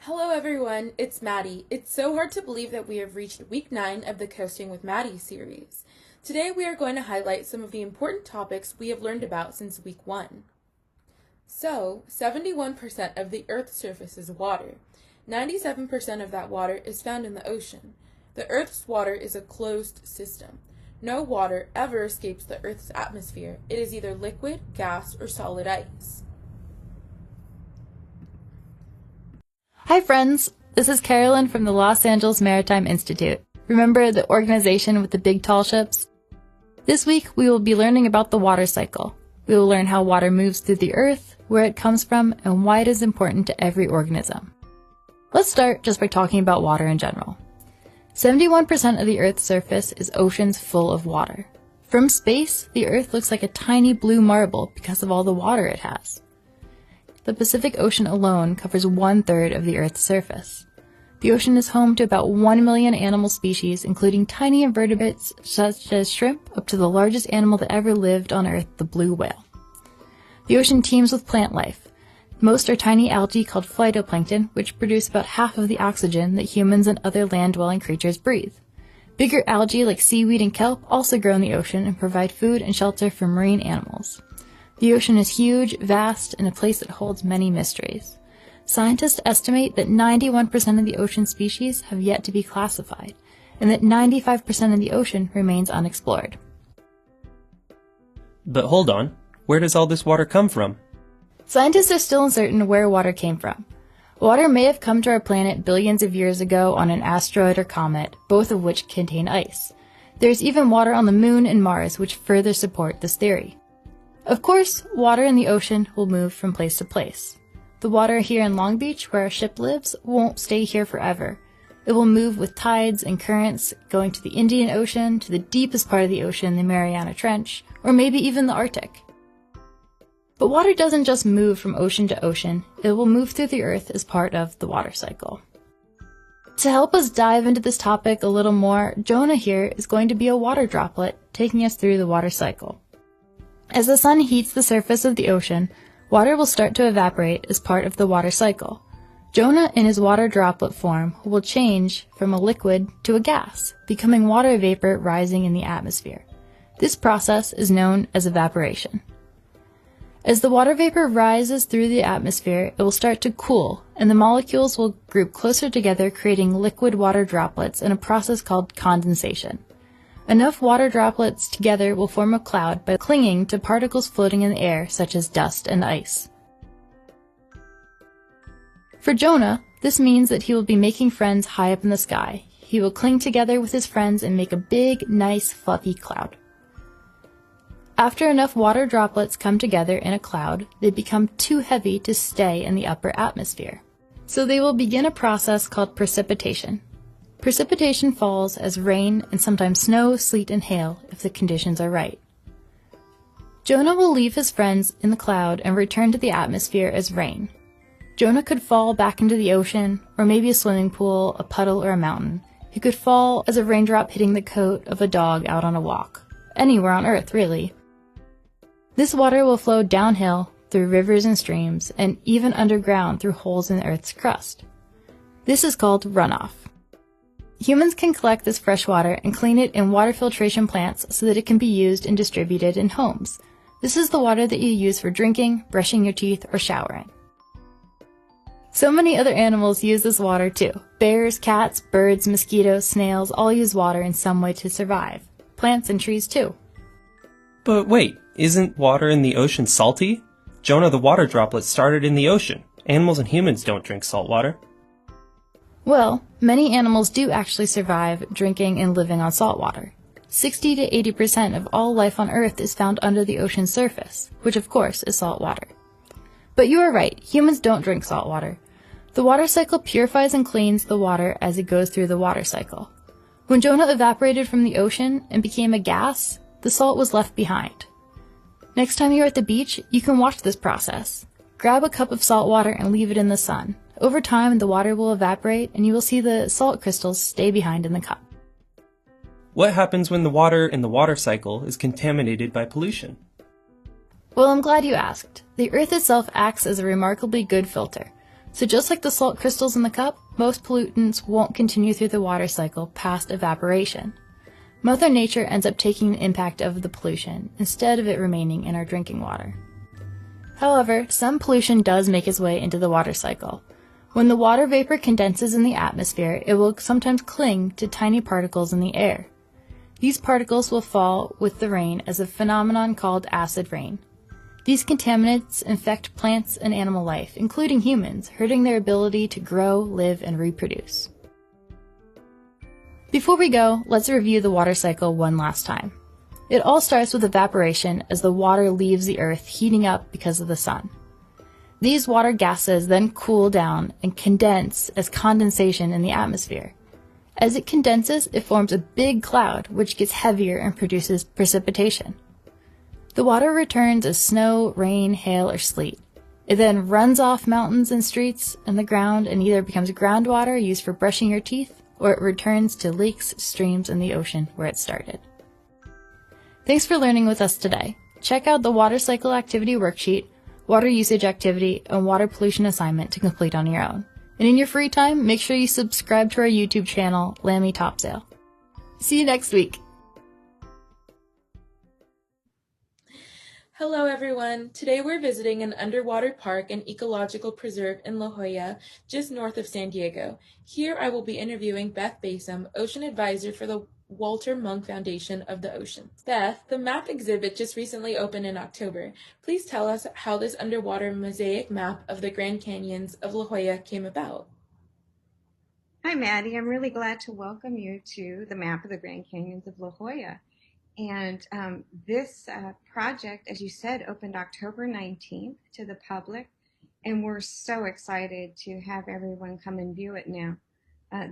Hello everyone, it's Maddie. It's so hard to believe that we have reached week 9 of the Coasting with Maddie series. Today we are going to highlight some of the important topics we have learned about since week 1. So, 71% of the Earth's surface is water. 97% of that water is found in the ocean. The Earth's water is a closed system. No water ever escapes the Earth's atmosphere. It is either liquid, gas, or solid ice. Hi friends, this is Carolyn from the Los Angeles Maritime Institute. Remember the organization with the big tall ships? This week we will be learning about the water cycle. We will learn how water moves through the earth, where it comes from, and why it is important to every organism. Let's start just by talking about water in general. 71% of the Earth's surface is oceans full of water. From space, the Earth looks like a tiny blue marble because of all the water it has. The Pacific Ocean alone covers 1/3 of the Earth's surface. The ocean is home to about 1 million animal species, including tiny invertebrates such as shrimp, up to the largest animal that ever lived on Earth, the blue whale. The ocean teems with plant life. Most are tiny algae called phytoplankton, which produce about half of the oxygen that humans and other land-dwelling creatures breathe. Bigger algae like seaweed and kelp also grow in the ocean and provide food and shelter for marine animals. The ocean is huge, vast, and a place that holds many mysteries. Scientists estimate that 91% of the ocean species have yet to be classified, and that 95% of the ocean remains unexplored. But hold on, where does all this water come from? Scientists are still uncertain where water came from. Water may have come to our planet billions of years ago on an asteroid or comet, both of which contain ice. There's even water on the Moon and Mars, which further support this theory. Of course, water in the ocean will move from place to place. The water here in Long Beach, where our ship lives, won't stay here forever. It will move with tides and currents, going to the Indian Ocean, to the deepest part of the ocean, the Mariana Trench, or maybe even the Arctic. But water doesn't just move from ocean to ocean, it will move through the Earth as part of the water cycle. To help us dive into this topic a little more, Jonah here is going to be a water droplet, taking us through the water cycle. As the sun heats the surface of the ocean, water will start to evaporate as part of the water cycle. Jonah in his water droplet form will change from a liquid to a gas, becoming water vapor rising in the atmosphere. This process is known as evaporation. As the water vapor rises through the atmosphere, it will start to cool, and the molecules will group closer together, creating liquid water droplets in a process called condensation. Enough water droplets together will form a cloud by clinging to particles floating in the air, such as dust and ice. For Jonah, this means that he will be making friends high up in the sky. He will cling together with his friends and make a big, nice, fluffy cloud. After enough water droplets come together in a cloud, they become too heavy to stay in the upper atmosphere. So they will begin a process called precipitation. Precipitation falls as rain and sometimes snow, sleet, and hail if the conditions are right. Jonah will leave his friends in the cloud and return to the atmosphere as rain. Jonah could fall back into the ocean, or maybe a swimming pool, a puddle, or a mountain. He could fall as a raindrop hitting the coat of a dog out on a walk. Anywhere on Earth, really. This water will flow downhill through rivers and streams, and even underground through holes in the Earth's crust. This is called runoff. Humans can collect this fresh water and clean it in water filtration plants so that it can be used and distributed in homes. This is the water that you use for drinking, brushing your teeth, or showering. So many other animals use this water too. Bears, cats, birds, mosquitoes, snails all use water in some way to survive. Plants and trees too. But wait, isn't water in the ocean salty? Jonah the water droplet started in the ocean. Animals and humans don't drink salt water. Well, many animals do actually survive drinking and living on salt water. 60 to 80% of all life on Earth is found under the ocean's surface, which of course is salt water. But you are right, humans don't drink salt water. The water cycle purifies and cleans the water as it goes through the water cycle. When Jonah evaporated from the ocean and became a gas, the salt was left behind. Next time you're at the beach, you can watch this process. Grab a cup of salt water and leave it in the sun. Over time, the water will evaporate and you will see the salt crystals stay behind in the cup. What happens when the water in the water cycle is contaminated by pollution? Well, I'm glad you asked. The Earth itself acts as a remarkably good filter. So just like the salt crystals in the cup, most pollutants won't continue through the water cycle past evaporation. Mother Nature ends up taking the impact of the pollution instead of it remaining in our drinking water. However, some pollution does make its way into the water cycle. When the water vapor condenses in the atmosphere, it will sometimes cling to tiny particles in the air. These particles will fall with the rain as a phenomenon called acid rain. These contaminants infect plants and animal life, including humans, hurting their ability to grow, live, and reproduce. Before we go, let's review the water cycle one last time. It all starts with evaporation as the water leaves the earth heating up because of the sun. These water gases then cool down and condense as condensation in the atmosphere. As it condenses, it forms a big cloud, which gets heavier and produces precipitation. The water returns as snow, rain, hail, or sleet. It then runs off mountains and streets and the ground and either becomes groundwater used for brushing your teeth, or it returns to lakes, streams, and the ocean where it started. Thanks for learning with us today. Check out the Water Cycle Activity Worksheet, Water Usage Activity, and Water Pollution Assignment to complete on your own. And in your free time, make sure you subscribe to our YouTube channel, Lammy Topsail. See you next week! Hello everyone! Today we're visiting an underwater park and ecological preserve in La Jolla, just north of San Diego. Here I will be interviewing Beth Basom, Ocean Advisor for the Walter Munk Foundation of the Oceans. Beth, the map exhibit just recently opened in October. Please tell us how this underwater mosaic map of the Grand Canyons of La Jolla came about. Hi Maddie, I'm really glad to welcome you to the map of the Grand Canyons of La Jolla. And this project, as you said, opened October 19th to the public, and we're so excited to have everyone come and view it now.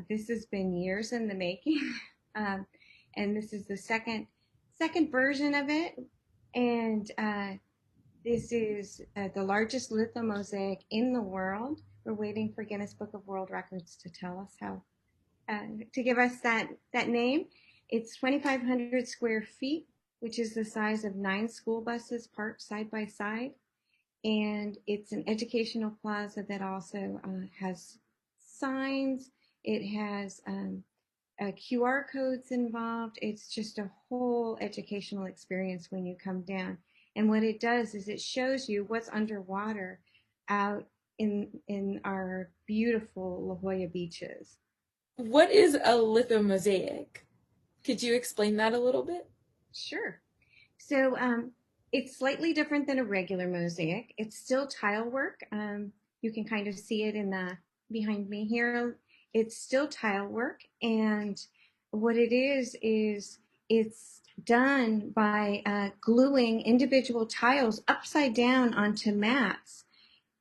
This has been years in the making, and this is the second version of it, and this is the largest lithomosaic in the world. We're waiting for Guinness Book of World Records to tell us how, to give us that name. It's 2,500 square feet, which is the size of 9 school buses parked side by side. And it's an educational plaza that also has signs. It has QR codes involved. It's just a whole educational experience when you come down. And what it does is it shows you what's underwater out in our beautiful La Jolla beaches. What is a lithomosaic? Could you explain that a little bit? Sure. So it's slightly different than a regular mosaic. It's still tile work. You can kind of see it in the behind me here. It's still tile work, and what it is it's done by gluing individual tiles upside down onto mats.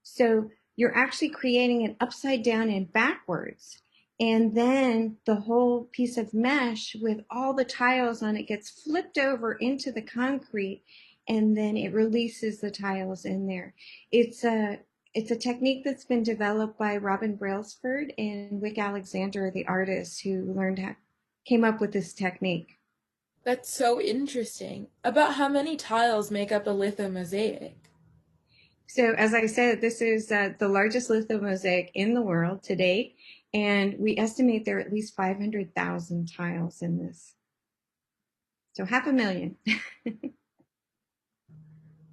So you're actually creating it upside down and backwards. And then the whole piece of mesh with all the tiles on it gets flipped over into the concrete, and then it releases the tiles in there. It's a technique that's been developed by Robin Brailsford and Wick Alexander, the artist who came up with this technique. That's so interesting. About how many tiles make up a lithomosaic? So as I said, this is the largest lithomosaic in the world to date. And we estimate there are at least 500,000 tiles in this. So 500,000.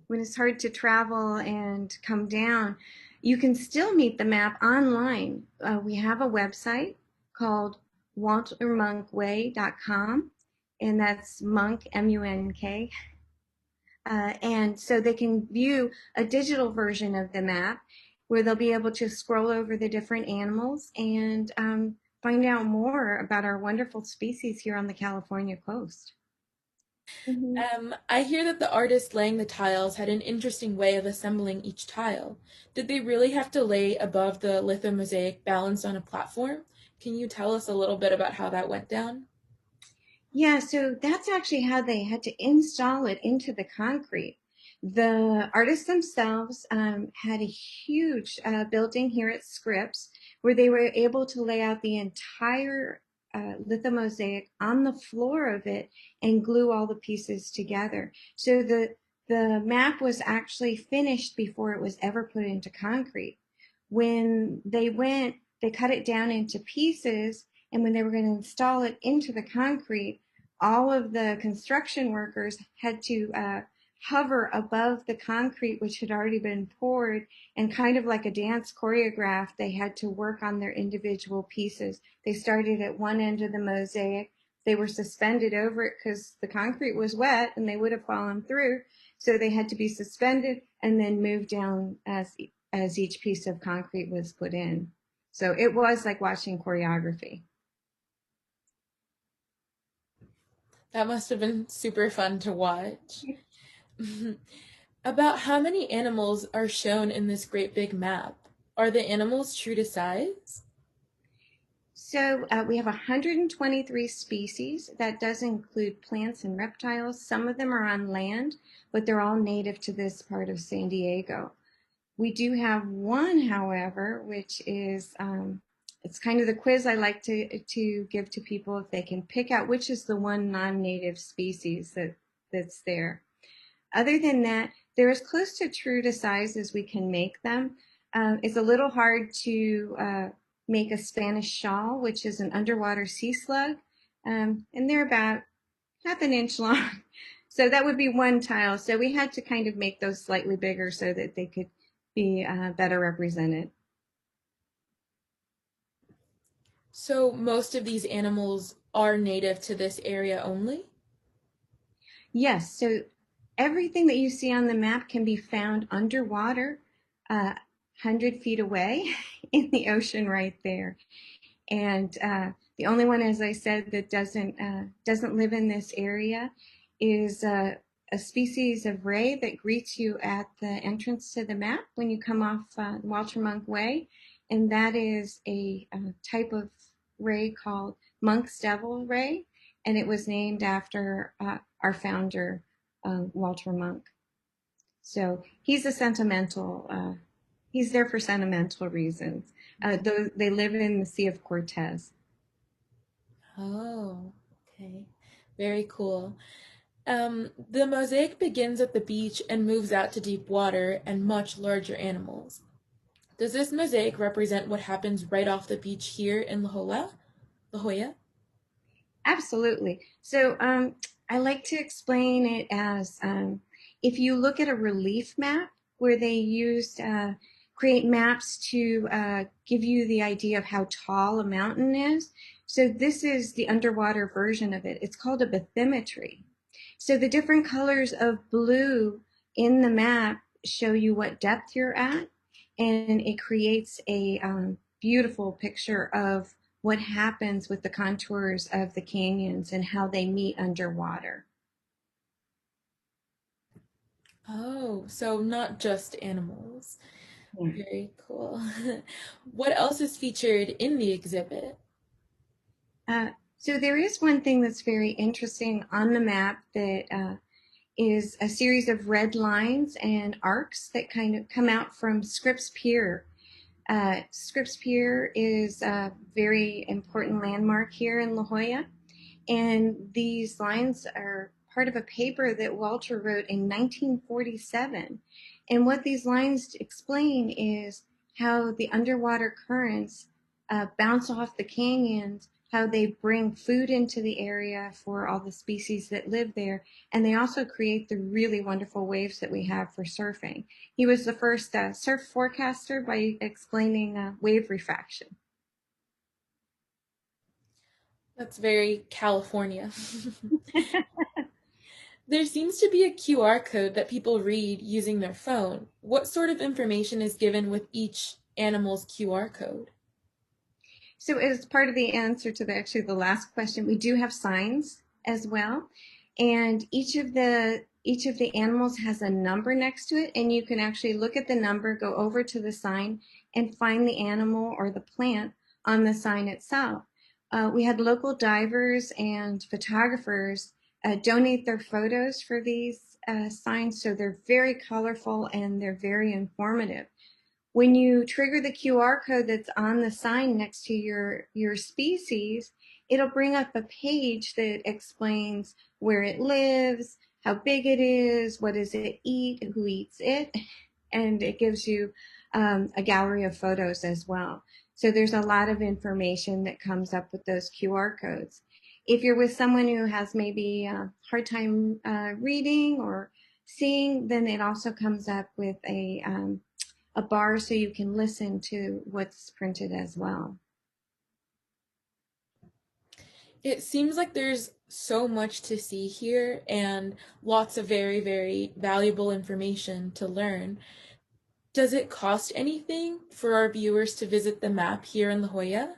When it's hard to travel and come down, you can still meet the map online. We have a website called waltermunkway.com, and that's Munk, M-U-N-K. And so they can view a digital version of the map where they'll be able to scroll over the different animals and find out more about our wonderful species here on the California coast. I hear that the artist laying the tiles had an interesting way of assembling each tile. Did they really have to lay above the lithomosaic balanced on a platform? Can you tell us a little bit about how that went down? Yeah, so that's actually how they had to install it into the concrete. The artists themselves had a huge building here at Scripps where they were able to lay out the entire lithomosaic on the floor of it and glue all the pieces together. So the map was actually finished before it was ever put into concrete. When they cut it down into pieces, and when they were going to install it into the concrete, all of the construction workers had to hover above the concrete, which had already been poured, and kind of like a dance choreograph, they had to work on their individual pieces. They started at one end of the mosaic. They were suspended over it because the concrete was wet and they would have fallen through. So they had to be suspended and then moved down as each piece of concrete was put in. So it was like watching choreography. That must have been super fun to watch. About how many animals are shown in this great big map? Are the animals true to size? So we have 123 species. That does include plants and reptiles. Some of them are on land, but they're all native to this part of San Diego. We do have one, however, which is it's kind of the quiz I like to give to people if they can pick out which is the one non-native species that's there. Other than that, they're as close to true to size as we can make them. It's a little hard to make a Spanish shawl, which is an underwater sea slug, and they're about half an inch long. So that would be one tile. So we had to kind of make those slightly bigger so that they could be better represented. So most of these animals are native to this area only? Yes, so everything that you see on the map can be found underwater, 100 feet away in the ocean right there. And the only one, as I said, that doesn't live in this area is a species of ray that greets you at the entrance to the map when you come off Walter Monk Way. And that is a type of ray called Monk's Devil Ray. And it was named after our founder, Walter Monk. So he's a sentimental, he's there for sentimental reasons. They live in the Sea of Cortez. Oh, okay. Very cool. The mosaic begins at the beach and moves out to deep water and much larger animals. Does this mosaic represent what happens right off the beach here in La Jolla? La Jolla? Absolutely. So I like to explain it as if you look at a relief map where they used create maps to give you the idea of how tall a mountain is. So this is the underwater version of it. It's called a bathymetry. So the different colors of blue in the map show you what depth you're at, and it creates a beautiful picture of what happens with the contours of the canyons and how they meet underwater. Oh, so not just animals. Yeah. Very cool. What else is featured in the exhibit? So there is one thing that's very interesting on the map that is a series of red lines and arcs that kind of come out from Scripps Pier. Scripps Pier is a very important landmark here in La Jolla, and these lines are part of a paper that Walter wrote in 1947. And what these lines explain is how the underwater currents bounce off the canyons, how they bring food into the area for all the species that live there, and they also create the really wonderful waves that we have for surfing. He was the first surf forecaster by explaining wave refraction. That's very California. There seems to be a QR code that people read using their phone. What sort of information is given with each animal's QR code? So as part of the answer to the last question, we do have signs as well. And each of the animals has a number next to it, and you can actually look at the number, go over to the sign, and find the animal or the plant on the sign itself. We had local divers and photographers donate their photos for these signs, so they're very colorful and they're very informative. When you trigger the QR code that's on the sign next to your species, it'll bring up a page that explains where it lives, how big it is, what does it eat, who eats it, and it gives you a gallery of photos as well. So there's a lot of information that comes up with those QR codes. If you're with someone who has maybe a hard time reading or seeing, then it also comes up with a bar so you can listen to what's printed as well. It seems like there's so much to see here and lots of very, very valuable information to learn. Does it cost anything for our viewers to visit the map here in La Jolla?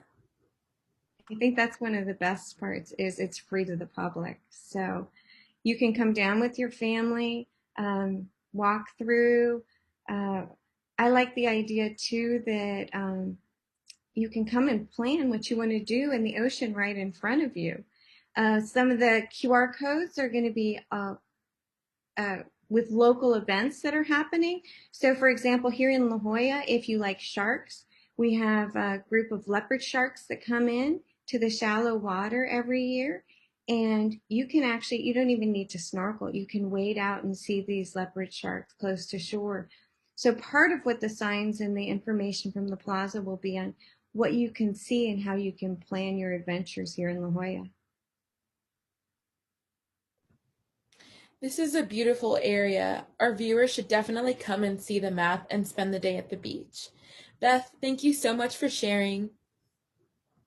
I think that's one of the best parts is it's free to the public. So you can come down with your family, walk through. I like the idea too that you can come and plan what you want to do in the ocean right in front of you. Some of the QR codes are going to be with local events that are happening. So for example, here in La Jolla, if you like sharks, we have a group of leopard sharks that come in to the shallow water every year. And you can actually, you don't even need to snorkel. You can wade out and see these leopard sharks close to shore. So part of what the signs and the information from the plaza will be on what you can see and how you can plan your adventures here in La Jolla. This is a beautiful area. Our viewers should definitely come and see the map and spend the day at the beach. Beth, thank you so much for sharing.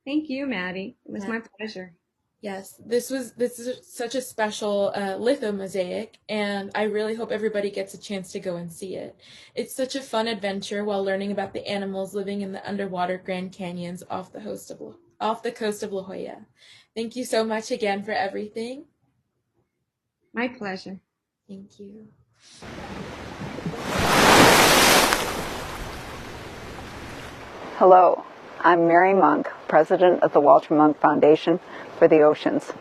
Thank you, Maddie. It was my pleasure. Yes, this is such a special litho mosaic, and I really hope everybody gets a chance to go and see it. It's such a fun adventure while learning about the animals living in the underwater Grand Canyons off the coast of La Jolla. Thank you so much again for everything. My pleasure. Thank you. Hello, I'm Mary Monk, President of the Walter Monk Foundation for the Oceans.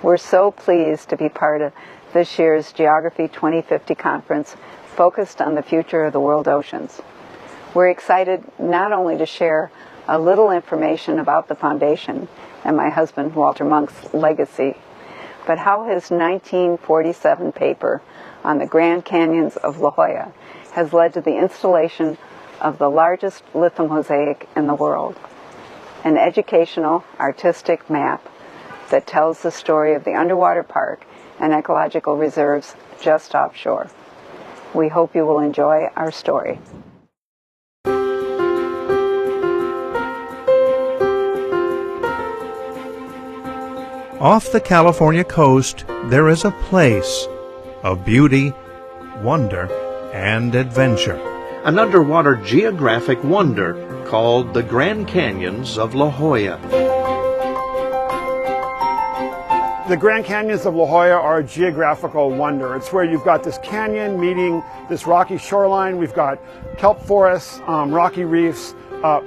We're so pleased to be part of this year's Geography 2050 conference focused on the future of the world oceans. We're excited not only to share a little information about the foundation and my husband Walter Monk's legacy, but how his 1947 paper on the Grand Canyons of La Jolla has led to the installation of the largest lithomosaic in the world, an educational, artistic map that tells the story of the underwater park and ecological reserves just offshore. We hope you will enjoy our story. Off the California coast, there is a place of beauty, wonder, and adventure. An underwater geographic wonder called the Grand Canyons of La Jolla. The Grand Canyons of La Jolla are a geographical wonder. It's where you've got this canyon meeting this rocky shoreline. We've got kelp forests, rocky reefs,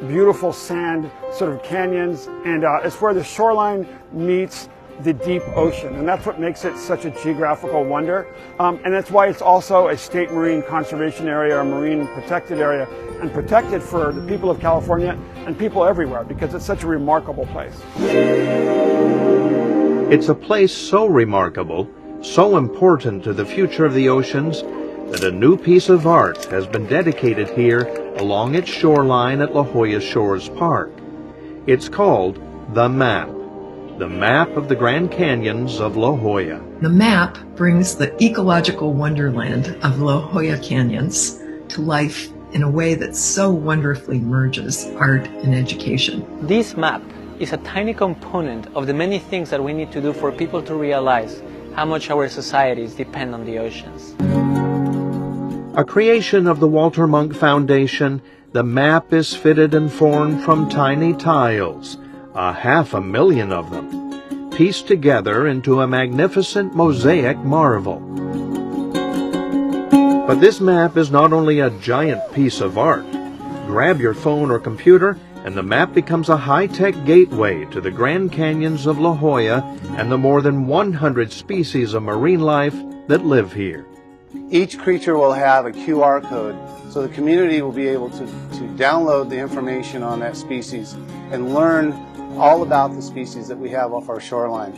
beautiful sand sort of canyons, and it's where the shoreline meets the deep ocean, and that's what makes it such a geographical wonder. And that's why it's also a state marine conservation area, a marine protected area, and protected for the people of California and people everywhere because it's such a remarkable place. It's a place so remarkable, so important to the future of the oceans, that a new piece of art has been dedicated here along its shoreline at La Jolla Shores Park. It's called The Map of the Grand Canyons of La Jolla. The map brings the ecological wonderland of La Jolla Canyons to life in a way that so wonderfully merges art and education. This map is a tiny component of the many things that we need to do for people to realize how much our societies depend on the oceans. A creation of the Walter Monk Foundation, the map is fitted and formed from tiny tiles, 500,000 of them, pieced together into a magnificent mosaic marvel. But this map is not only a giant piece of art. Grab your phone or computer and the map becomes a high-tech gateway to the Grand Canyons of La Jolla and the more than 100 species of marine life that live here. Each creature will have a QR code, so the community will be able to download the information on that species and learn all about the species that we have off our shoreline.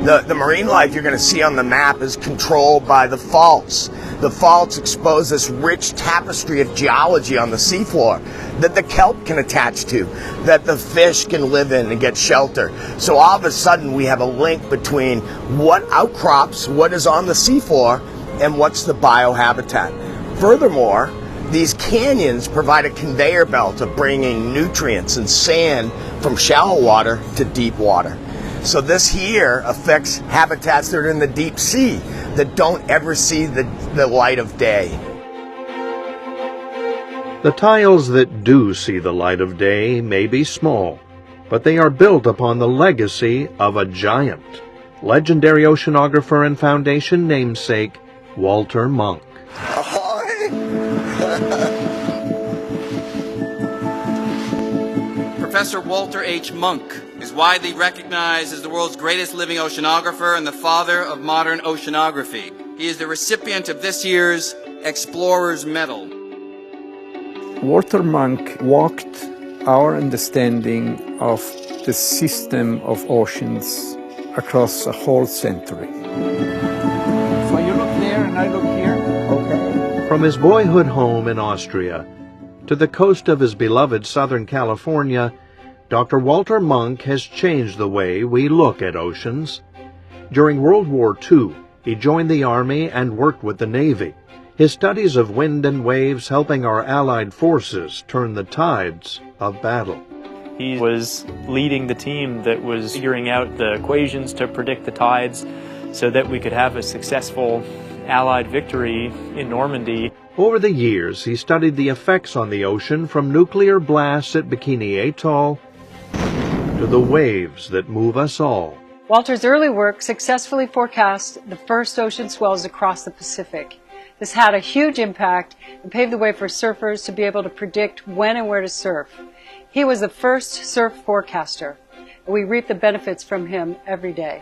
The marine life you're going to see on the map is controlled by the faults The faults expose this rich tapestry of geology on the seafloor that the kelp can attach to, that the fish can live in and get shelter. So all of a sudden we have a link between what outcrops, what is on the seafloor, and what's the biohabitat. Furthermore, these canyons provide a conveyor belt of bringing nutrients and sand from shallow water to deep water. So this here affects habitats that are in the deep sea that don't ever see the light of day. The tiles that do see the light of day may be small, but they are built upon the legacy of a giant, legendary oceanographer and Foundation namesake, Walter Munk. Professor Walter H. Munk is widely recognized as the world's greatest living oceanographer and the father of modern oceanography. He is the recipient of this year's Explorer's Medal. Walter Munk walked our understanding of the system of oceans across a whole century. So you look there and I look here? Okay. From his boyhood home in Austria to the coast of his beloved Southern California, Dr. Walter Munk has changed the way we look at oceans. During World War II, he joined the Army and worked with the Navy, his studies of wind and waves helping our Allied forces turn the tides of battle. He was leading the team that was figuring out the equations to predict the tides so that we could have a successful Allied victory in Normandy. Over the years, he studied the effects on the ocean from nuclear blasts at Bikini Atoll to the waves that move us all. Walter's early work successfully forecast the first ocean swells across the Pacific. This had a huge impact and paved the way for surfers to be able to predict when and where to surf. He was the first surf forecaster, and we reap the benefits from him every day.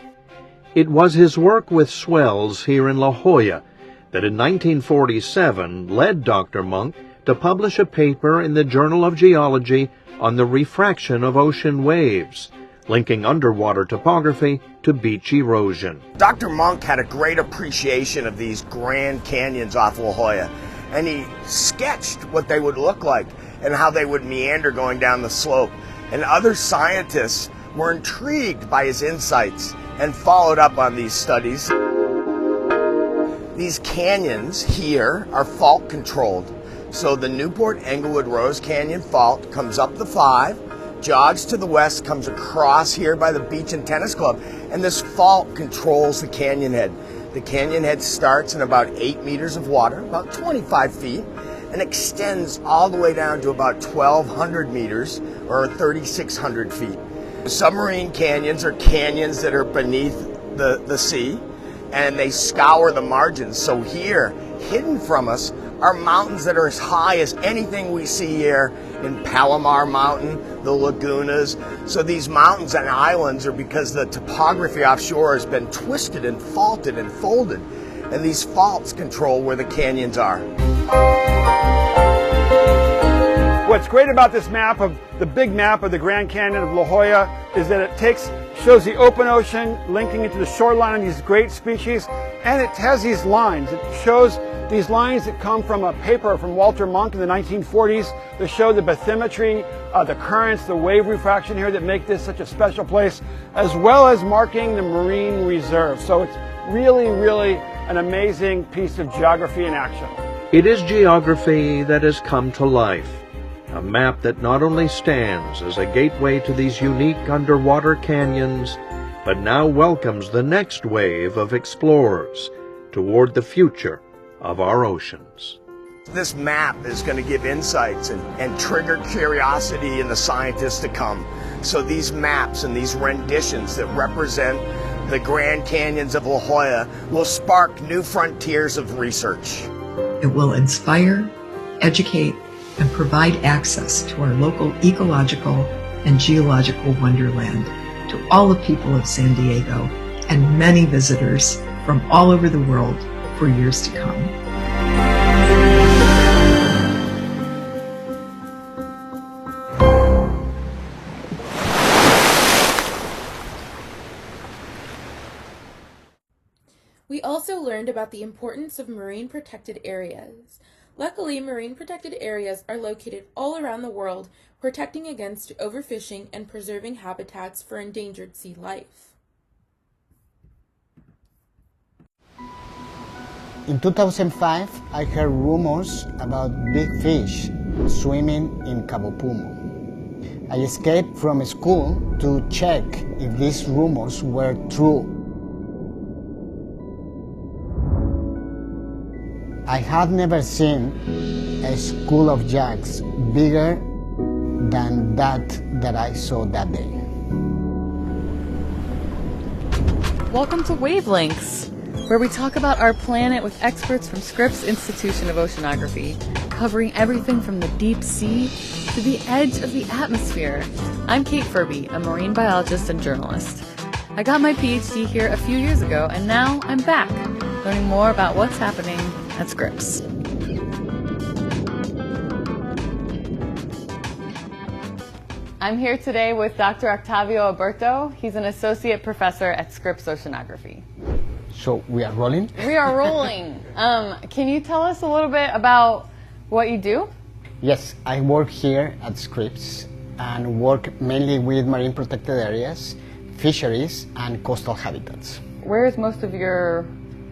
It was his work with swells here in La Jolla that in 1947 led Dr. Munk to publish a paper in the Journal of Geology on the refraction of ocean waves, linking underwater topography to beach erosion. Dr. Munk had a great appreciation of these Grand Canyons off La Jolla, and he sketched what they would look like and how they would meander going down the slope. And other scientists were intrigued by his insights and followed up on these studies. These canyons here are fault controlled. So the Newport Englewood Rose Canyon fault comes up the 5, jogs to the west, comes across here by the beach and tennis club, and this fault controls the canyon head. The canyon head starts in about 8 meters of water, about 25 feet, and extends all the way down to about 1,200 meters or 3,600 feet. Submarine canyons are canyons that are beneath the sea, and they scour the margins. So here, hidden from us, are mountains that are as high as anything we see here in Palomar Mountain, the lagunas. So these mountains and islands are because the topography offshore has been twisted and faulted and folded, and these faults control where the canyons are. What's great about this map, of the big map of the Grand Canyon of La Jolla, is that it shows the open ocean linking into the shoreline of these great species, and it has these lines. It shows these lines that come from a paper from Walter Munk in the 1940s that show the bathymetry, the currents, the wave refraction here that make this such a special place, as well as marking the marine reserve. So it's really, really an amazing piece of geography in action. It is geography that has come to life. A map that not only stands as a gateway to these unique underwater canyons, but now welcomes the next wave of explorers toward the future of our oceans. This map is going to give insights and trigger curiosity in the scientists to come. So these maps and these renditions that represent the Grand Canyons of La Jolla will spark new frontiers of research. It will inspire, educate, and provide access to our local ecological and geological wonderland to all the people of San Diego and many visitors from all over the world for years to come. We also learned learned about the importance of marine protected areas. Luckily, marine protected areas are located all around the world, protecting against overfishing and preserving habitats for endangered sea life. In 2005, I heard rumors about big fish swimming in Cabo Pumo. I escaped from school to check if these rumors were true. I had never seen a school of jacks bigger than that I saw that day. Welcome to Wavelengths, where we talk about our planet with experts from Scripps Institution of Oceanography, covering everything from the deep sea to the edge of the atmosphere. I'm Kate Furby, a marine biologist and journalist. I got my PhD here a few years ago, and now I'm back, learning more about what's happening at Scripps. I'm here today with Dr. Octavio Alberto. He's an associate professor at Scripps Oceanography. So we are rolling? We are rolling. Can you tell us a little bit about what you do? Yes, I work here at Scripps and work mainly with marine protected areas, fisheries, and coastal habitats. Where is most of your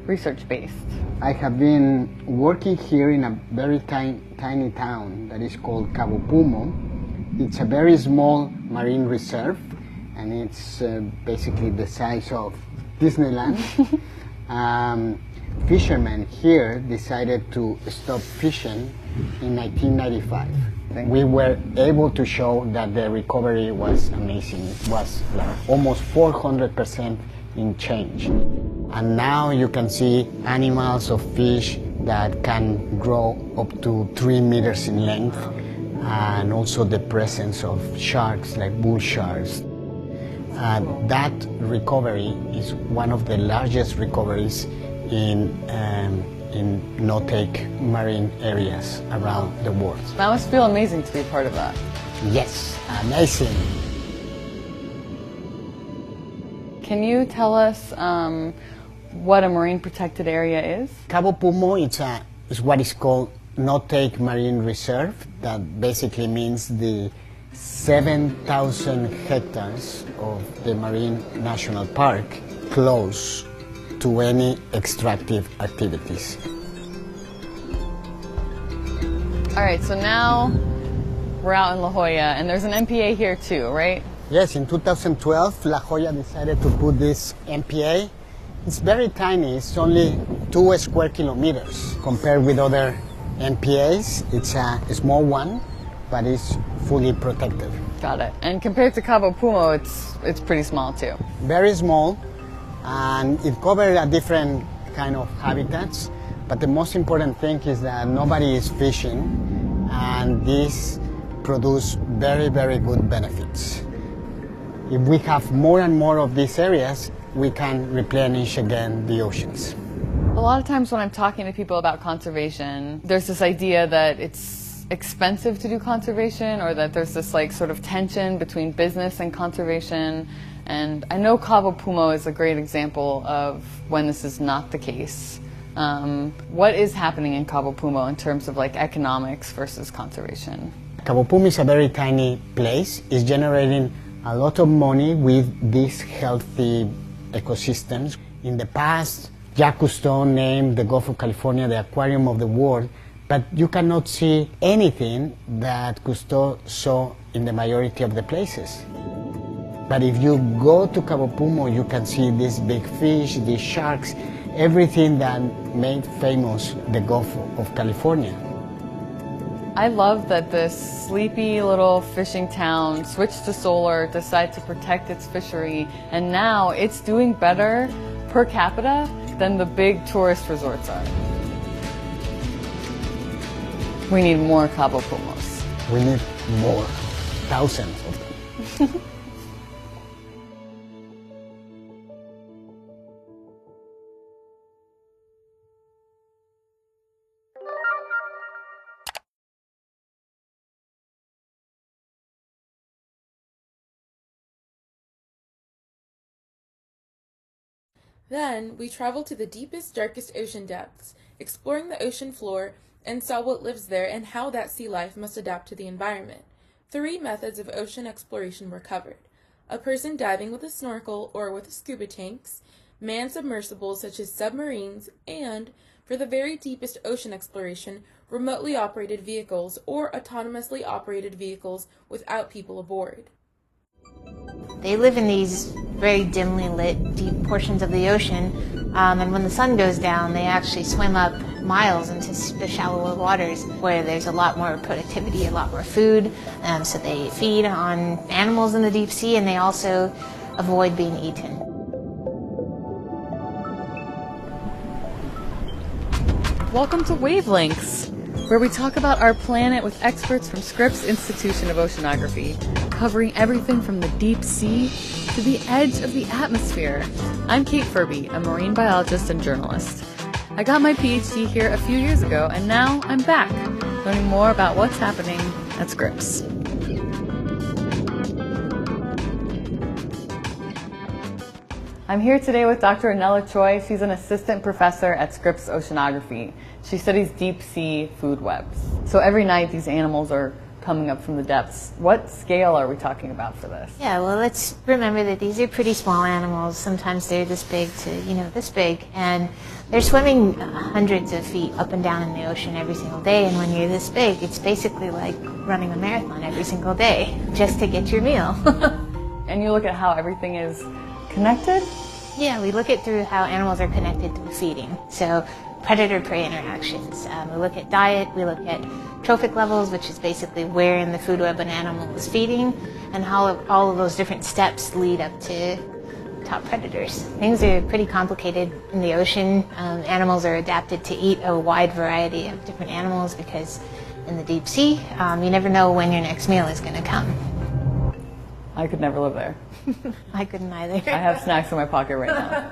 research based? I have been working here in a very tiny town that is called Cabo Pumo. It's a very small marine reserve, and it's basically the size of Disneyland. Fishermen here decided to stop fishing in 1995. We were able to show that the recovery was amazing. It was like almost 400% in change. And now you can see animals of fish that can grow up to 3 meters in length, and also the presence of sharks like bull sharks. That recovery is one of the largest recoveries in no-take marine areas around the world. That must feel amazing to be part of that. Yes, amazing. Can you tell us what a marine protected area is? Cabo Pumo is what is called no-take marine reserve. That basically means the 7,000 hectares of the Marine National Park close to any extractive activities. All right, so now we're out in La Jolla, and there's an MPA here too, right? Yes, in 2012, La Jolla decided to put this MPA. It's very tiny, it's only 2 square kilometers. Compared with other MPAs, it's a small one, but it's fully protected. Got it. And compared to Cabo Pumo, it's pretty small too. Very small, and it covered a different kind of habitats, but the most important thing is that nobody is fishing, and this produces very, very good benefits. If we have more and more of these areas, we can replenish again the oceans. A lot of times when I'm talking to people about conservation, there's this idea that it's expensive to do conservation, or that there's this like sort of tension between business and conservation. And I know Cabo Pumo is a great example of when this is not the case. What is happening in Cabo Pumo in terms of like economics versus conservation? Cabo Pumo is a very tiny place. It's generating a lot of money with these healthy ecosystems. In the past, Jacques Cousteau named the Gulf of California the aquarium of the world, but you cannot see anything that Cousteau saw in the majority of the places. But if you go to Cabo Pumo, you can see these big fish, these sharks, everything that made famous the Gulf of California. I love that this sleepy little fishing town switched to solar, decided to protect its fishery, and now it's doing better per capita than the big tourist resorts are. We need more Cabo Pumos. We need more, thousands of them. Then, we traveled to the deepest, darkest ocean depths, exploring the ocean floor, and saw what lives there and how that sea life must adapt to the environment. 3 methods of ocean exploration were covered: a person diving with a snorkel or with scuba tanks, manned submersibles such as submarines, and, for the very deepest ocean exploration, remotely operated vehicles or autonomously operated vehicles without people aboard. They live in these very dimly lit, deep portions of the ocean, and when the sun goes down, they actually swim up miles into the shallower waters where there's a lot more productivity, a lot more food, so they feed on animals in the deep sea, and they also avoid being eaten. Welcome to Wavelengths, where we talk about our planet with experts from Scripps Institution of Oceanography, covering everything from the deep sea to the edge of the atmosphere. I'm Kate Furby, a marine biologist and journalist. I got my PhD here a few years ago, and now I'm back, learning more about what's happening at Scripps. I'm here today with Dr. Anela Choi. She's an assistant professor at Scripps Oceanography. She studies deep sea food webs. So every night these animals are coming up from the depths. What scale are we talking about for this? Yeah, well, let's remember that these are pretty small animals. Sometimes they're this big to, this big. And they're swimming hundreds of feet up and down in the ocean every single day. And when you're this big, it's basically like running a marathon every single day just to get your meal. And you look at how everything is connected? Yeah, we look at through how animals are connected through feeding. So predator-prey interactions. We look at diet, we look at trophic levels, which is basically where in the food web an animal is feeding, and how all of those different steps lead up to top predators. Things are pretty complicated in the ocean. Animals are adapted to eat a wide variety of different animals because in the deep sea, you never know when your next meal is going to come. I could never live there. I couldn't either. I have snacks in my pocket right now.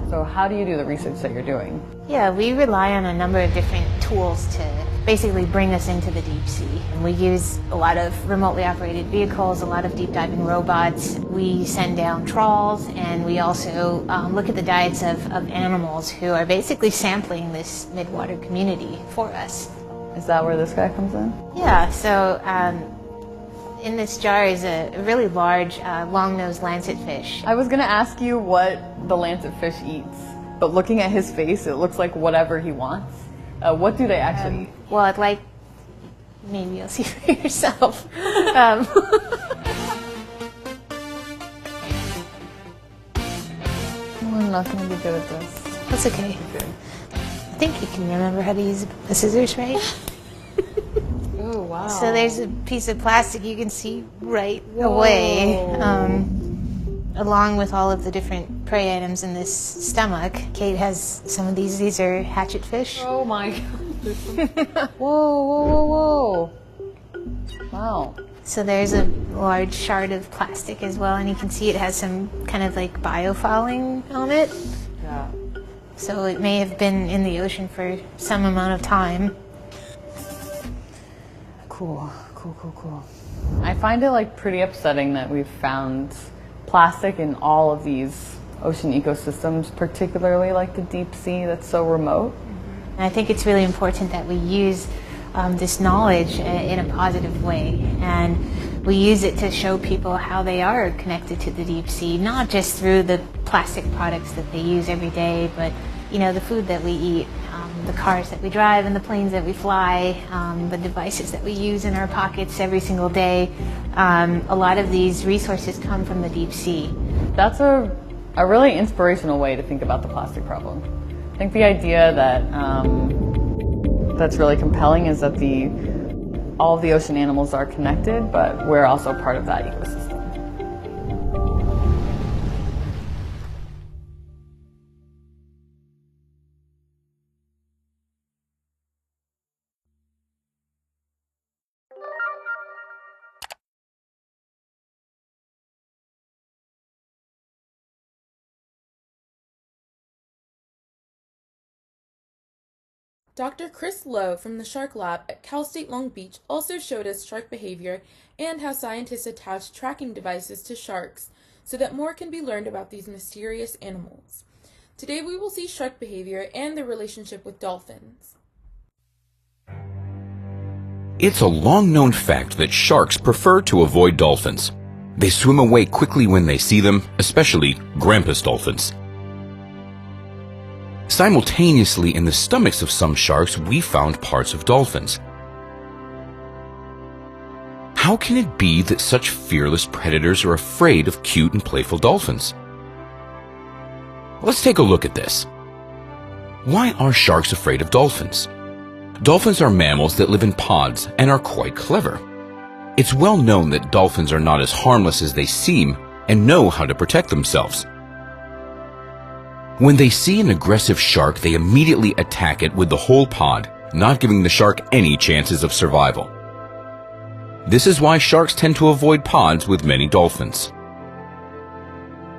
So how do you do the research that you're doing? Yeah, we rely on a number of different tools to basically bring us into the deep sea. And we use a lot of remotely operated vehicles, a lot of deep diving robots. We send down trawls, and we also look at the diets of animals who are basically sampling this midwater community for us. Is that where this guy comes in? Yeah, so in this jar is a really large long-nosed lancetfish. I was going to ask you what the lancetfish eats, but looking at his face, it looks like whatever he wants. What do they actually eat? Well, maybe you'll see for yourself. I'm not going to be good at this. That's okay. I think you can remember how to use the scissors, right? Oh, wow. So there's a piece of plastic you can see right away, along with all of the different prey items in this stomach. Kate has some of these. These are hatchet fish. Oh my God. Whoa. Wow. So there's a large shard of plastic as well, and you can see it has some kind of like biofouling on it. Yeah. So it may have been in the ocean for some amount of time. Cool. I find it pretty upsetting that we've found plastic in all of these ocean ecosystems, particularly like the deep sea that's so remote. And I think it's really important that we use this knowledge in a positive way, and we use it to show people how they are connected to the deep sea, not just through the plastic products that they use every day, but the food that we eat, the cars that we drive and the planes that we fly, the devices that we use in our pockets every single day. A lot of these resources come from the deep sea. That's a really inspirational way to think about the plastic problem. I think the idea that that's really compelling is that all of the ocean animals are connected, but we're also part of that ecosystem. Dr. Chris Lowe from the Shark Lab at Cal State Long Beach also showed us shark behavior and how scientists attach tracking devices to sharks so that more can be learned about these mysterious animals. Today we will see shark behavior and their relationship with dolphins. It's a long-known fact that sharks prefer to avoid dolphins. They swim away quickly when they see them, especially grampus dolphins. Simultaneously, in the stomachs of some sharks, we found parts of dolphins. How can it be that such fearless predators are afraid of cute and playful dolphins? Let's take a look at this. Why are sharks afraid of dolphins? Dolphins are mammals that live in pods and are quite clever. It's well known that dolphins are not as harmless as they seem and know how to protect themselves. When they see an aggressive shark, they immediately attack it with the whole pod, not giving the shark any chances of survival. This is why sharks tend to avoid pods with many dolphins.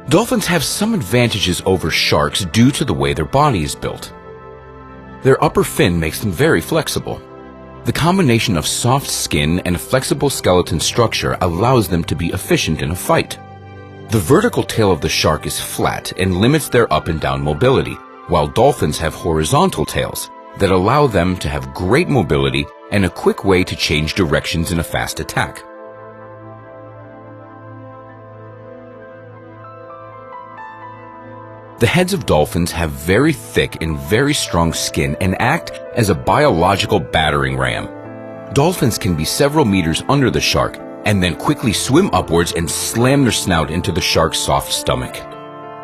Dolphins have some advantages over sharks due to the way their body is built. Their upper fin makes them very flexible. The combination of soft skin and flexible skeleton structure allows them to be efficient in a fight. The vertical tail of the shark is flat and limits their up and down mobility, while dolphins have horizontal tails that allow them to have great mobility and a quick way to change directions in a fast attack. The heads of dolphins have very thick and very strong skin and act as a biological battering ram. Dolphins can be several meters under the shark and then quickly swim upwards and slam their snout into the shark's soft stomach.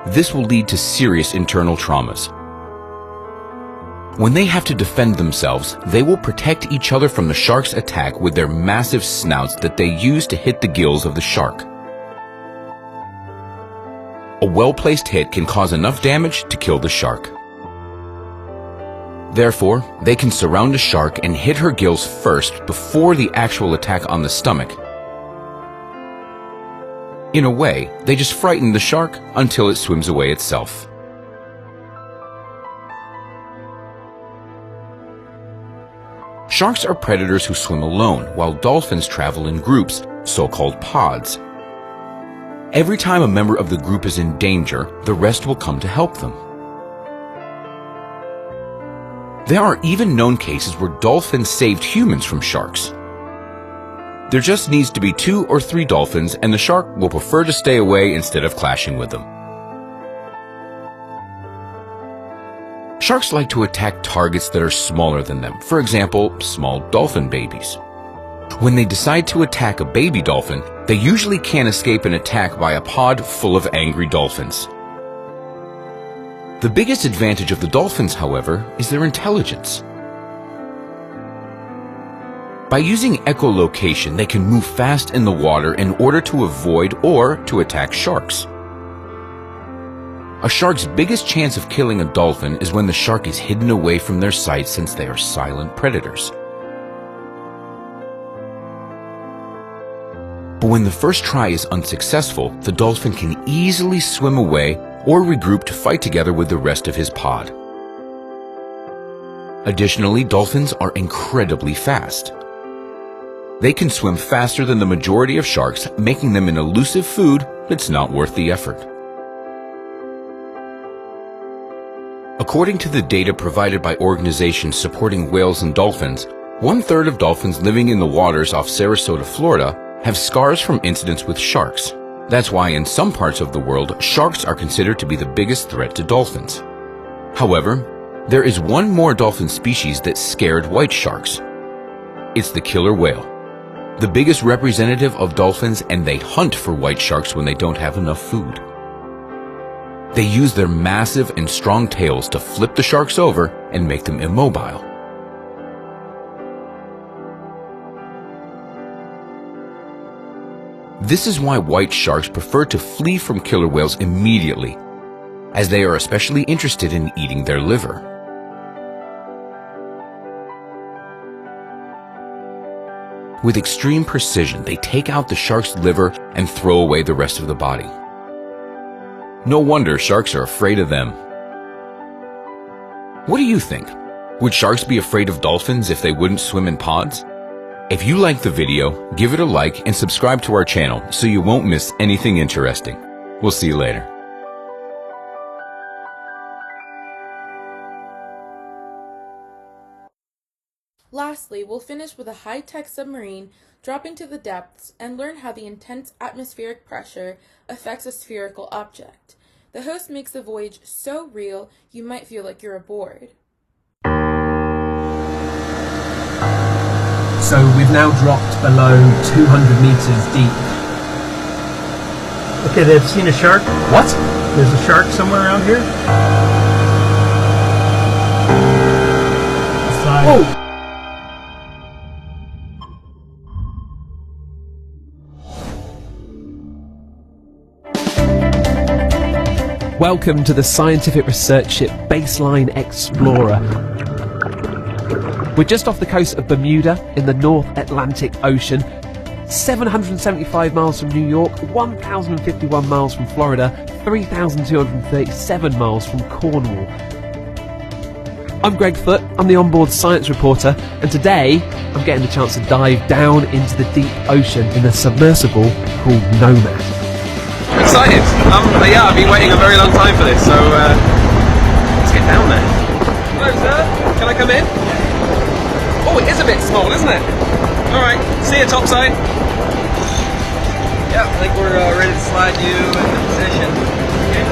This will lead to serious internal traumas. When they have to defend themselves, they will protect each other from the shark's attack with their massive snouts that they use to hit the gills of the shark. A well-placed hit can cause enough damage to kill the shark. Therefore, they can surround a shark and hit her gills first before the actual attack on the stomach. In a way, they just frighten the shark until it swims away itself. Sharks are predators who swim alone, while dolphins travel in groups, so-called pods. Every time a member of the group is in danger, the rest will come to help them. There are even known cases where dolphins saved humans from sharks. There just needs to be 2 or 3 dolphins, and the shark will prefer to stay away instead of clashing with them. Sharks like to attack targets that are smaller than them, for example, small dolphin babies. When they decide to attack a baby dolphin, they usually can't escape an attack by a pod full of angry dolphins. The biggest advantage of the dolphins, however, is their intelligence. By using echolocation, they can move fast in the water in order to avoid or to attack sharks. A shark's biggest chance of killing a dolphin is when the shark is hidden away from their sight, since they are silent predators. But when the first try is unsuccessful, the dolphin can easily swim away or regroup to fight together with the rest of his pod. Additionally, dolphins are incredibly fast. They can swim faster than the majority of sharks, making them an elusive food that's not worth the effort. According to the data provided by organizations supporting whales and dolphins, 1/3 of dolphins living in the waters off Sarasota, Florida, have scars from incidents with sharks. That's why in some parts of the world, sharks are considered to be the biggest threat to dolphins. However, there is one more dolphin species that scared white sharks. It's the killer whale, the biggest representative of dolphins, and they hunt for white sharks when they don't have enough food. They use their massive and strong tails to flip the sharks over and make them immobile. This is why white sharks prefer to flee from killer whales immediately, as they are especially interested in eating their liver. With extreme precision, they take out the shark's liver and throw away the rest of the body. No wonder sharks are afraid of them. What do you think? Would sharks be afraid of dolphins if they wouldn't swim in pods? If you liked the video, give it a like and subscribe to our channel so you won't miss anything interesting. We'll see you later. Lastly, we'll finish with a high-tech submarine dropping to the depths and learn how the intense atmospheric pressure affects a spherical object. The host makes the voyage so real you might feel like you're aboard. So we've now dropped below 200 meters deep. Okay, they've seen a shark. What? There's a shark somewhere around here. Oh! Welcome to the scientific research ship Baseline Explorer. We're just off the coast of Bermuda in the North Atlantic Ocean, 775 miles from New York, 1,051 miles from Florida, 3,237 miles from Cornwall. I'm Greg Foote, I'm the onboard science reporter, and today I'm getting the chance to dive down into the deep ocean in a submersible called Nomad. I'm excited. Yeah, I've been waiting a very long time for this, so let's get down there. Hello, sir. Can I come in? Oh, it is a bit small, isn't it? All right. See you topside. Yeah, I think we're ready to slide you into position. Okay.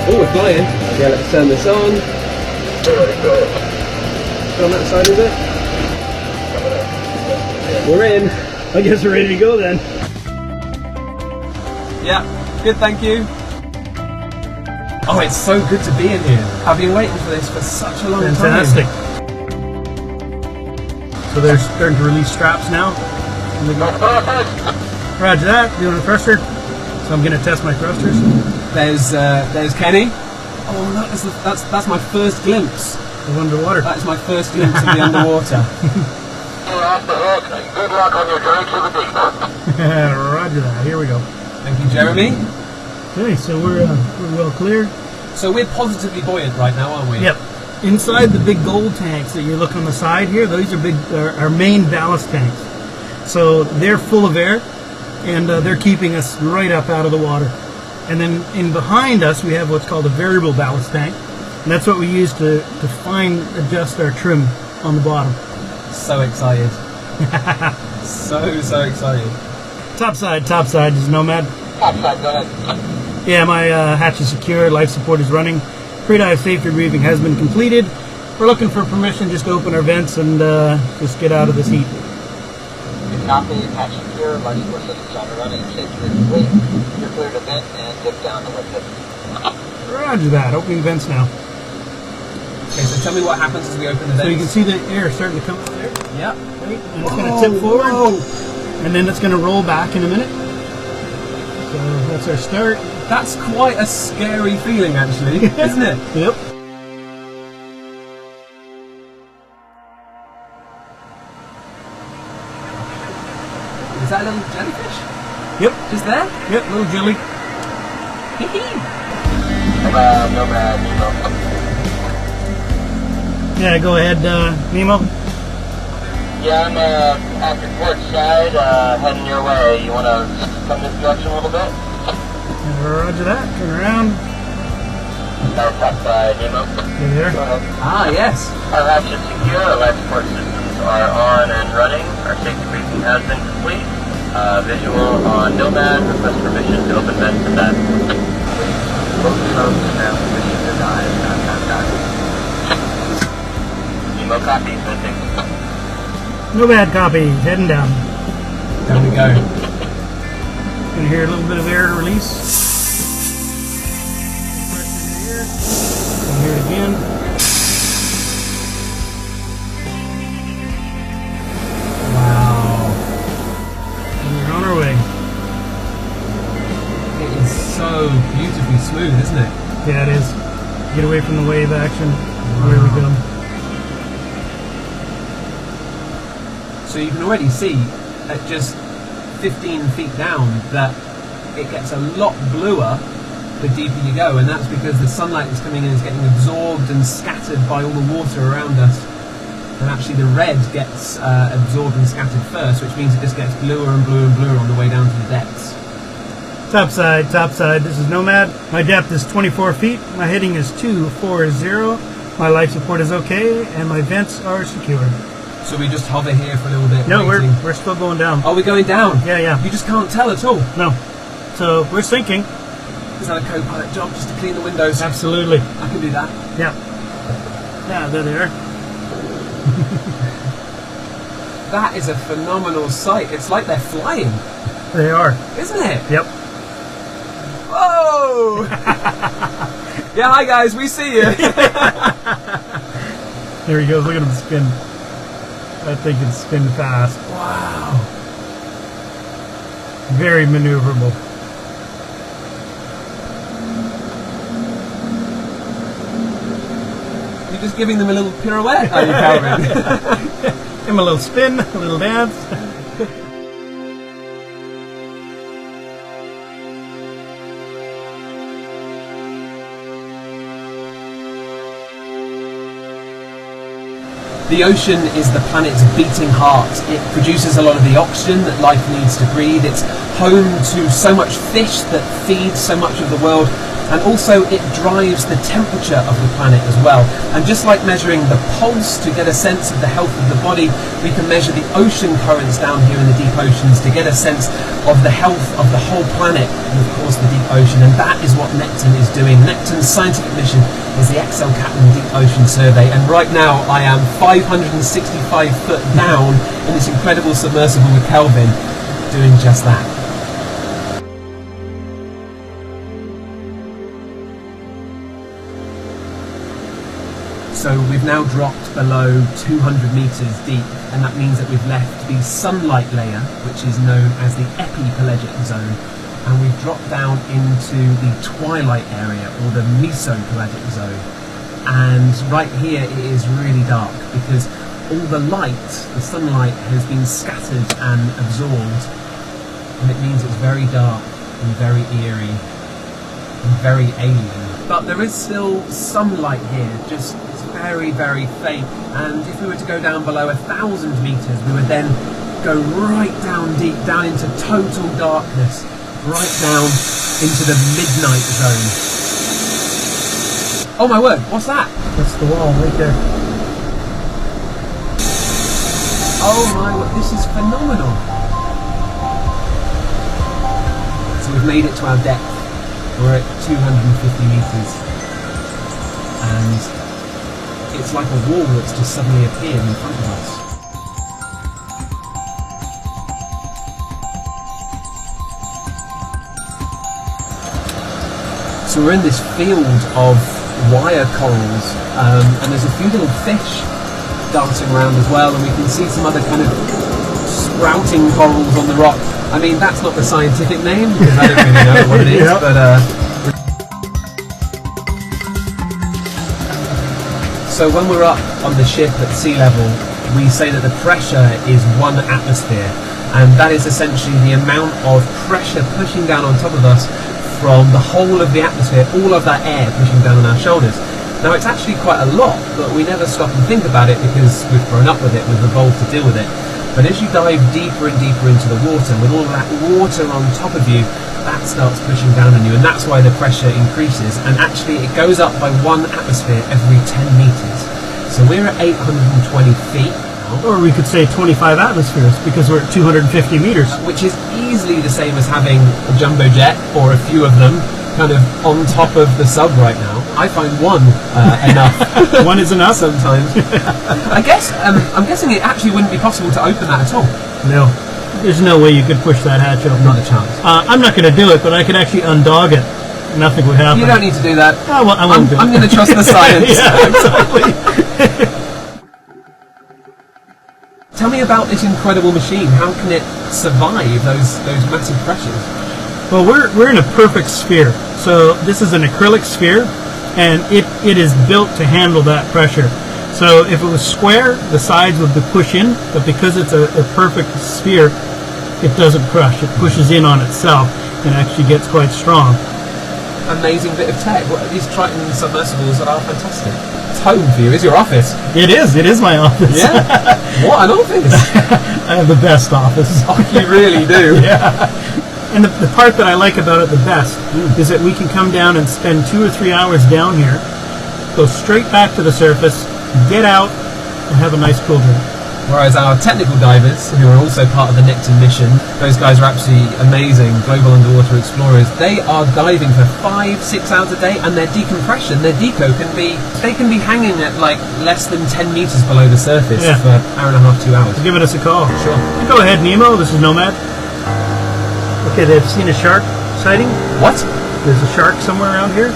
Oh, we're flying. Okay, let's turn this on. On that side, is it? We're in. I guess we're ready to go then. Yeah, good, thank you. Oh, it's so good to be in here. I've been waiting for this for such a long Fantastic. time. So they're starting to release straps now. Roger that, doing a thruster. So I'm going to test my thrusters. There's Kenny. Oh, that's my first glimpse of underwater. That is my first glimpse of the underwater. You're off the hook. Good luck on your journey to the deep. Roger that. Here we go. Thank you, Jeremy. Okay, so we're well clear. So we're positively buoyant right now, aren't we? Yep. Inside the big gold tanks that you look on the side here, those are our main ballast tanks. So they're full of air, and they're keeping us right up out of the water. And then in behind us, we have what's called a variable ballast tank, and that's what we use to fine adjust our trim on the bottom. So excited. so excited. Topside is Nomad. Topside, go ahead. Yeah, my hatch is secure, life support is running. Pre-dive safety briefing has been completed. We're looking for permission just to open our vents and just get out of this heat. Good copy, hatch secure, life support systems on and running, safety is complete. You're clear to vent and dip down the lift. Roger that, opening vents now. Okay, so tell me what happens as we open the vents. So you can see the air starting to come out there. Yeah. Right? And it's going to tip forward. And then it's going to roll back in a minute. So that's our start. That's quite a scary feeling, actually, isn't it? Yep. Is that a little jellyfish? Yep. Just there? Yep, little jelly. Nomad, Nemo. Yeah, go ahead, Nemo. Yeah, I'm at your port side, heading your way. You want to come this direction a little bit? Roger that. Turn around. Now top side, Nemo. You there? Go ahead. Ah, yes. Our hatch is secure. Our life support systems are on and running. Our safety briefing has been complete. Visual on Nomad. Request permission to open vents and that. Both folks now permission to dive. Nemo copy. Venting. Nomad copy. Heading down. Down we go. Gonna hear a little bit of air release. Gonna hear it again. Wow. And we're on our way. It is so beautifully smooth, isn't it? Yeah, it is. Get away from the wave action. There we go. So you can already see at just 15 feet down that it gets a lot bluer the deeper you go, and that's because the sunlight that's coming in is getting absorbed and scattered by all the water around us. and actually the red gets absorbed and scattered first, which means it just gets bluer and bluer and bluer on the way down to the depths. Topside, topside. This is Nomad. My depth is 24 feet. My heading is 240. My life support is okay, and my vents are secure. So we just hover here for a little bit. No, waiting. we're still going down. Are we going down? Yeah, yeah. You just can't tell at all. No. So we're sinking. Is that a co-pilot job, just to clean the windows? Absolutely. I can do that. Yeah. Yeah, there they are. That is a phenomenal sight. It's like they're flying. They are. Isn't it? Yep. Whoa! Yeah, hi guys, we see you. There he goes. Look at him spin. That thing can spin fast. Wow. Very maneuverable. You're just giving them a little pirouette, are you, Calvin? Give him a little spin, a little dance. The ocean is the planet's beating heart. It produces a lot of the oxygen that life needs to breathe. It's home to so much fish that feeds so much of the world, and also it drives the temperature of the planet as well. And just like measuring the pulse to get a sense of the health of the body, we can measure the ocean currents down here in the deep oceans to get a sense of the health of the whole planet, and of course the deep ocean. And that is what Nekton is doing. Nekton's scientific mission is the XL Catlin Deep Ocean Survey, and right now I am 565 foot down in this incredible submersible with Kelvin doing just that. So we've now dropped below 200 meters deep, and that means that we've left the sunlight layer, which is known as the epipelagic zone, and we've dropped down into the twilight area, or the mesopelagic zone. And right here it is really dark because all the light, the sunlight, has been scattered and absorbed, and it means it's very dark and very eerie and very alien. But there is still some light here, just it's very, very faint. And if we were to go down below 1,000 meters, we would then go right down deep, down into total darkness, right down into the midnight zone. Oh my word, what's that? That's the wall right there. Oh my word, this is phenomenal. So we've made it to our depth. We're at 250 meters, and it's like a wall that's just suddenly appeared in front of us. So we're in this field of wire corals, and there's a few little fish dancing around as well, and we can see some other kind of sprouting corals on the rock. I mean, that's not the scientific name, because I don't really know what it is, Yep. but so when we're up on the ship at sea level, we say that the pressure is 1 atmosphere, and that is essentially the amount of pressure pushing down on top of us from the whole of the atmosphere, all of that air pushing down on our shoulders. Now it's actually quite a lot, but we never stop and think about it because we've grown up with it, we've evolved to deal with it. But as you dive deeper and deeper into the water, with all that water on top of you, that starts pushing down on you, and that's why the pressure increases. And actually it goes up by 1 atmosphere every 10 meters. So we're at 820 feet. Or we could say 25 atmospheres because we're at 250 meters. Which is easily the same as having a jumbo jet, or a few of them, kind of on top of the sub right now. I find one enough. One is enough? Sometimes. I guess, I'm guessing it actually wouldn't be possible to open that at all. No. There's no way you could push that hatch open. Not a chance. I'm not going to do it, but I could actually undog it. Nothing would happen. You don't need to do that. I won't do it. I'm going to trust the science. Yeah, exactly. Tell me about this incredible machine. How can it survive those massive pressures? Well, we're in a perfect sphere. So this is an acrylic sphere, and it is built to handle that pressure. So if it was square, the sides would push in, but because it's a perfect sphere, it doesn't crush. It pushes in on itself and actually gets quite strong. amazing bit of tech. These Triton submersibles are fantastic. It's home for you. It's your office. It is my office. Yeah. What an office! I have the best office. Oh, you really do. Yeah. And the part that I like about it the best is that we can come down and spend 2 or 3 hours down here, go straight back to the surface, get out, and have a nice cool drink. Whereas our technical divers, who are also part of the Necton mission, those guys are absolutely amazing, global underwater explorers. They are diving for 5-6 hours a day, and their decompression, their deco can be hanging at like less than 10 meters below the surface for an hour and a half, 2 hours. Give us a call. Sure. Go ahead, Nemo. This is Nomad. Okay, they've seen a shark sighting. What? There's a shark somewhere around here.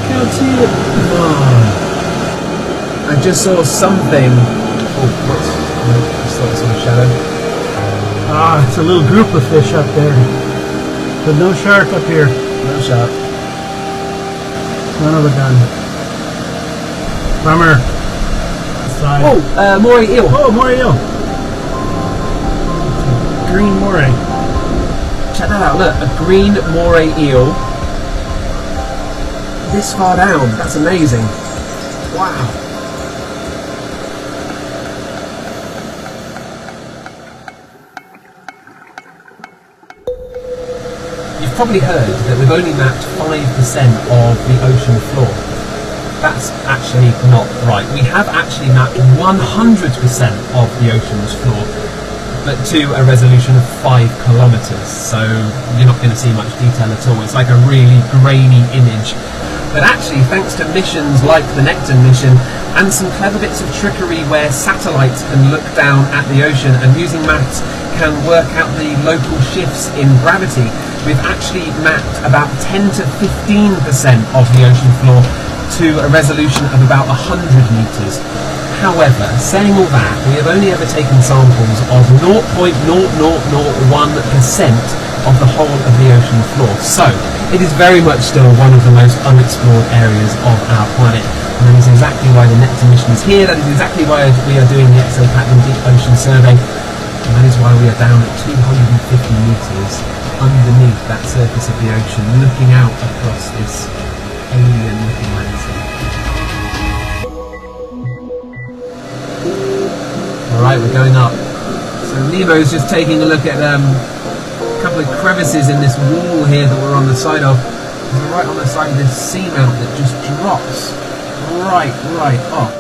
Can't see it. Oh. I just saw something. Oh, what's? I just thought it was in a shadow. Ah, it's a little group of fish up there, but no shark up here. No shark. Son of a gun. Bummer. Side. Oh, moray eel. Oh, moray eel. Green moray. Check that out. Look, a green moray eel. This far down. That's amazing. Wow. You've probably heard that we've only mapped 5% of the ocean floor. That's actually not right. We have actually mapped 100% of the ocean's floor, but to a resolution of 5 kilometers. So you're not going to see much detail at all. It's like a really grainy image. But actually, thanks to missions like the Necton mission and some clever bits of trickery where satellites can look down at the ocean and using maths can work out the local shifts in gravity, we've actually mapped about 10 to 15% of the ocean floor to a resolution of about 100 meters. However, saying all that, we have only ever taken samples of 0.0001% of the whole of the ocean floor. So, it is very much still one of the most unexplored areas of our planet. And that is exactly why the Necton mission is here. That is exactly why we are doing the ExoPlatinum Deep Ocean Survey. And that is why we are down at 250 meters underneath that surface of the ocean, looking out across this alien-looking landscape. Alright, we're going up. So Nemo's just taking a look at a couple of crevices in this wall here that we're on the side of. We're right on the side of this seamount that just drops right off.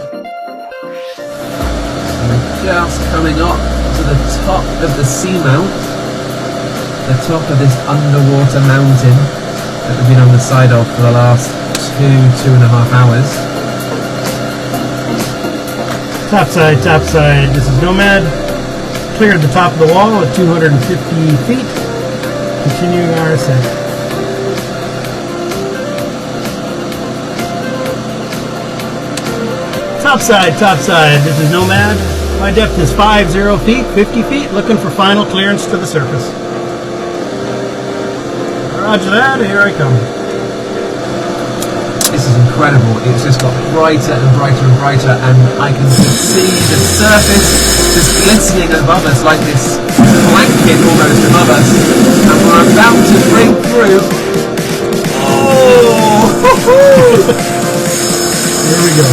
So we're just coming up to the top of the seamount, the top of this underwater mountain that we've been on the side of for the last 2.5 hours. Topside. This is Nomad. Cleared the top of the wall at 250 feet. Continuing our ascent. Topside. This is Nomad. My depth is 50 feet, 50 feet. Looking for final clearance to the surface. Roger that. Here I come. This is incredible. It's just got brighter and brighter and brighter, and I can see the surface just glistening above us like this blanket almost above us, and we're about to break through. Oh! Here we go.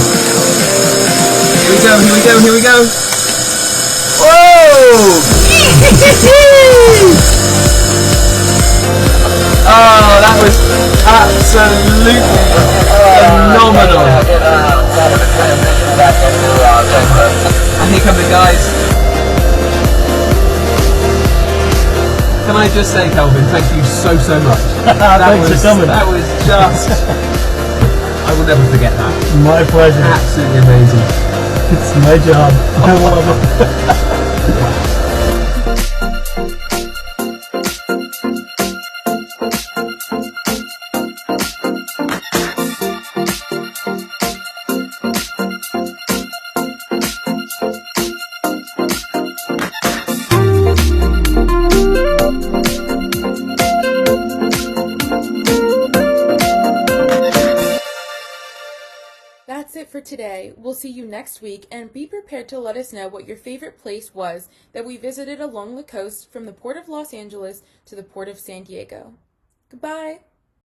Here we go. Whoa! Oh, that was absolutely phenomenal. And here come the guys. Can I just say, Kelvin, thank you so much. Thanks for coming. That was just... I will never forget that. My pleasure. Absolutely amazing. It's my job. I love it. That's it for today. We'll see you next week, and be prepared to let us know what your favorite place was that we visited along the coast from the Port of Los Angeles to the Port of San Diego. Goodbye!